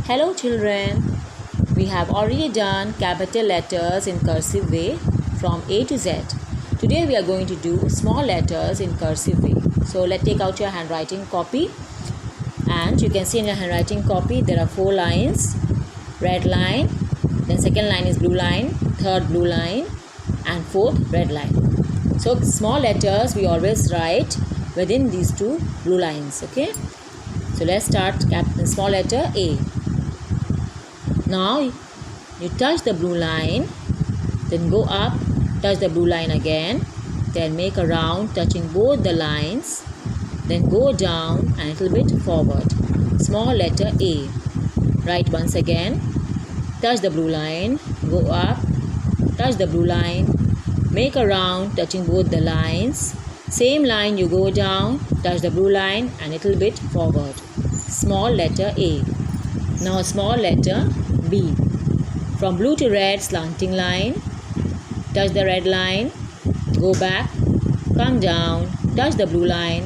Hello children, we have already done capital letters in cursive way from A to Z. Today we are going to do small letters in cursive way. So let's take out your handwriting copy, and you can see in your handwriting copy there are 4 lines. Red line, then second line is blue line, third blue line, and fourth red line. So small letters we always write within these 2 blue lines. Okay, so let's start small letter A. Now you touch the blue line, then go up, touch the blue line again, then make a round touching both the lines, then go down and a little bit forward. Small letter A. Write once again, touch the blue line, go up, touch the blue line, make a round touching both the lines. Same line you go down, touch the blue line and a little bit forward. Small letter A. Now small letter B. From blue to red slanting line, touch the red line, go back, come down, touch the blue line,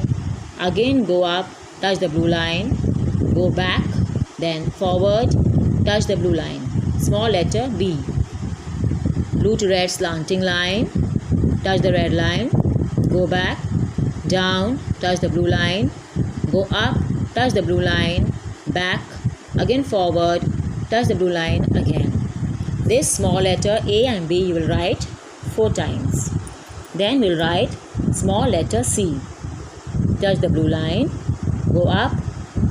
again go up, touch the blue line, go back, then forward, touch the blue line. Small letter B. Blue to red slanting line, touch the red line, go back, down, touch the blue line, go up, touch the blue line, back, again forward, touch the blue line again. This small letter A and B you will write 4 times. Then we'll write small letter C. Touch the blue line, go up,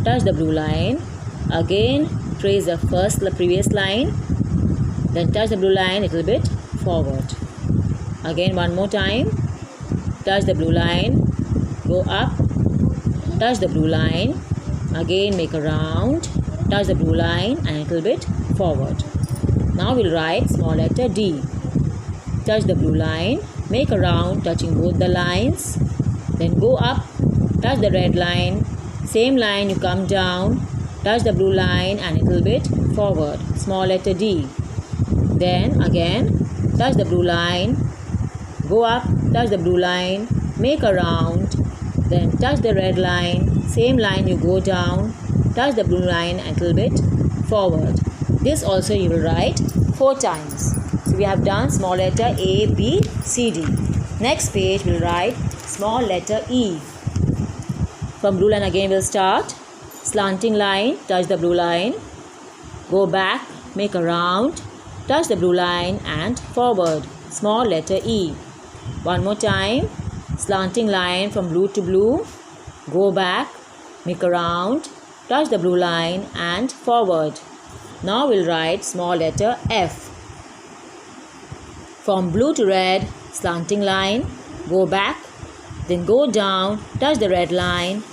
touch the blue line, again trace the previous line, then touch the blue line a little bit forward. Again one more time, touch the blue line, go up, touch the blue line, again make a round, touch the blue line and a little bit forward. Now we'll write small letter D. Touch the blue line, make a round touching both the lines, then go up, touch the red line, same line you come down, touch the blue line and a little bit forward. Small letter D. Then again touch the blue line, go up, touch the blue line, make a round, then touch the red line, same line you go down, touch the blue line and a little bit forward. This also you will write 4 times. So we have done small letter A, B, C, D. Next page we'll write small letter E. From blue line again we'll start. Slanting line, touch the blue line, go back, make a round, touch the blue line and forward. Small letter E. One more time. Slanting line from blue to blue, go back, make a round, touch the blue line and forward. Now we'll write small letter F. From blue to red slanting line, go back, then go down, touch the red line,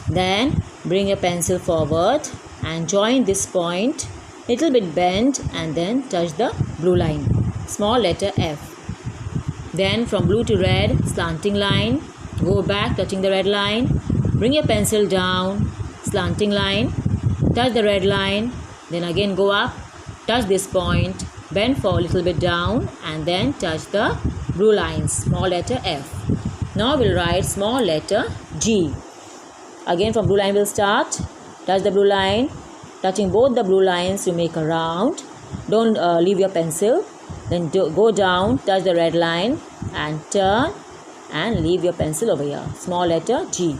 then bring your pencil forward and join this point, little bit bend and then touch the blue line. Small letter F. Then from blue to red slanting line, go back touching the red line, bring your pencil down, slanting line, touch the red line, then again go up, touch this point, bend for a little bit down and then touch the blue lines. Small letter F. Now we'll write small letter G. Again from blue line we'll start. Touch the blue line, touching both the blue lines you make a round. Don't leave your pencil. Then go down, touch the red line and turn and leave your pencil over here. Small letter G.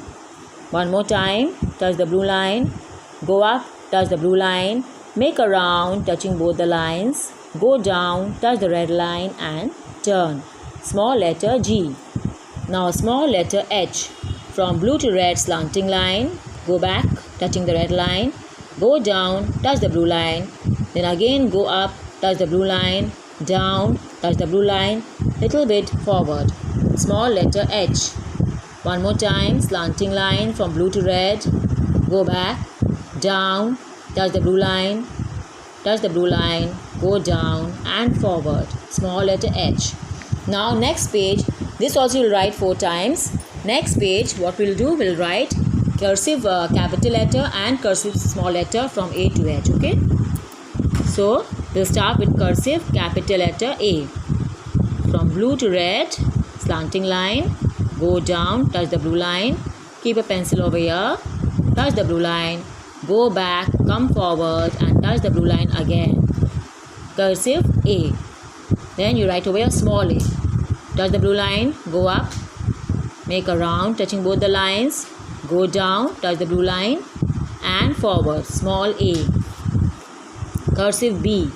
One more time, touch the blue line, go up, touch the blue line, make a round touching both the lines, go down, touch the red line and turn. Small letter G. Now small letter H. From blue to red slanting line, go back, touching the red line, go down, touch the blue line, then again go up, touch the blue line, down, touch the blue line, little bit forward. Small letter H. One more time, slanting line from blue to red, go back, down, touch the blue line, go down and forward. Small letter H. Now next page, this also you'll write 4 times. Next page, what we'll do, we'll write cursive capital letter and cursive small letter from A to H. Okay. So we'll start with cursive capital letter A. From blue to red, slanting line, go down, touch the blue line, keep a pencil over here, touch the blue line, go back, come forward and touch the blue line again. Cursive A. Then you write over a small a. Touch the blue line, go up, make a round touching both the lines, go down, touch the blue line and forward, small a. Cursive B.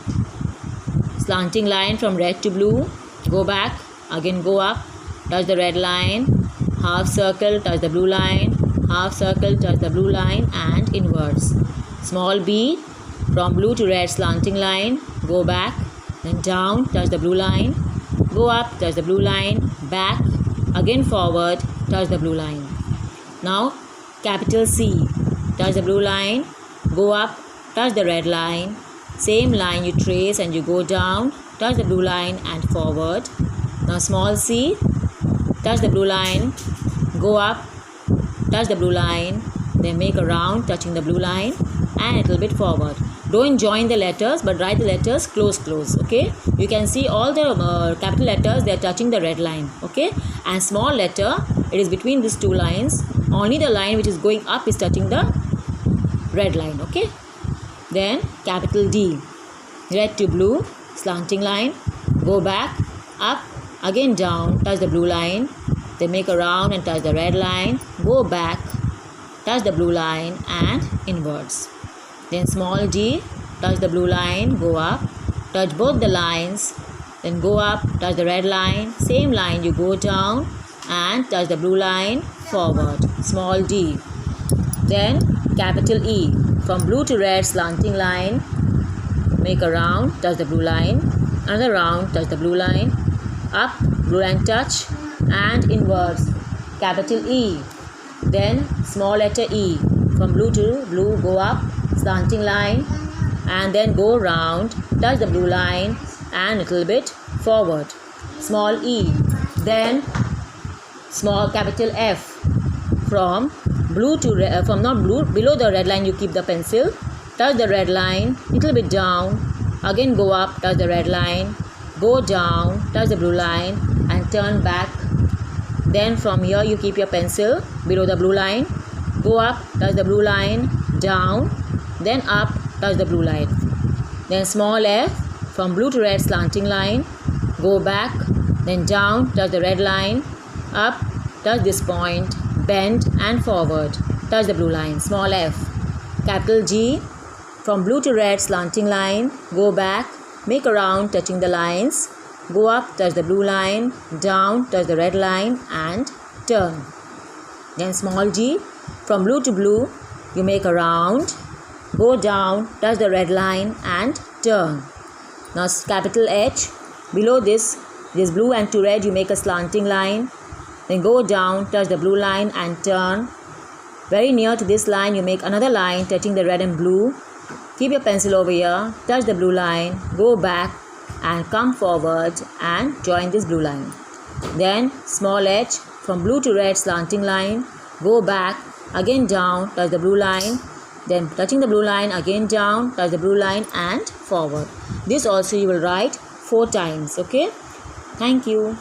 Slanting line from red to blue, go back, again go up, touch the red line, half circle, touch the blue line, half circle, touch the blue line and inwards. Small b, from blue to red slanting line, go back, then down, touch the blue line, go up, touch the blue line, back, again forward, touch the blue line. Now capital C, touch the blue line, go up, touch the red line, same line you trace and you go down, touch the blue line and forward. Now small c, touch the blue line, go up, touch the blue line, then make a round touching the blue line and a little bit forward. Don't join the letters but write the letters close, okay? You can see all the capital letters, they are touching the red line, okay? And small letter, it is between these two lines. Only the line which is going up is touching the red line, okay? Then capital D, red to blue slanting line, go back, up, again down, touch the blue line, then make a round and touch the red line, go back, touch the blue line and inwards. Then small d, touch the blue line, go up, touch both the lines, then go up, touch the red line, same line you go down and touch the blue line, forward, small d. Then capital E, from blue to red slanting line, make a round, touch the blue line, another round, touch the blue line, up, blue line touch and inwards, capital E. Then small letter E, from blue to blue, go up, slanting line and then go round, touch the blue line and a little bit forward, small e. Then small capital F, from blue to red, from not blue, below the red line you keep the pencil, touch the red line, little bit down, again go up, touch the red line, go down, touch the blue line and turn back. Then from here you keep your pencil below the blue line, go up, touch the blue line, down, then up, touch the blue line. Then small f, from blue to red slanting line, go back, then down, touch the red line, up, touch this point, bend and forward, touch the blue line, small f. Capital G, from blue to red slanting line, go back, make a round touching the lines, go up, touch the blue line, down, touch the red line and turn. Then small g, from blue to blue, you make a round, go down, touch the red line and turn. Now capital H, below this blue and to red you make a slanting line, then go down, touch the blue line and turn. Very near to this line you make another line touching the red and blue. Keep your pencil over here, touch the blue line, go back and come forward and join this blue line. Then small h, from blue to red slanting line, go back, again down, touch the blue line, then touching the blue line, again down, touch the blue line and forward. This also you will write 4 times, okay? Thank you.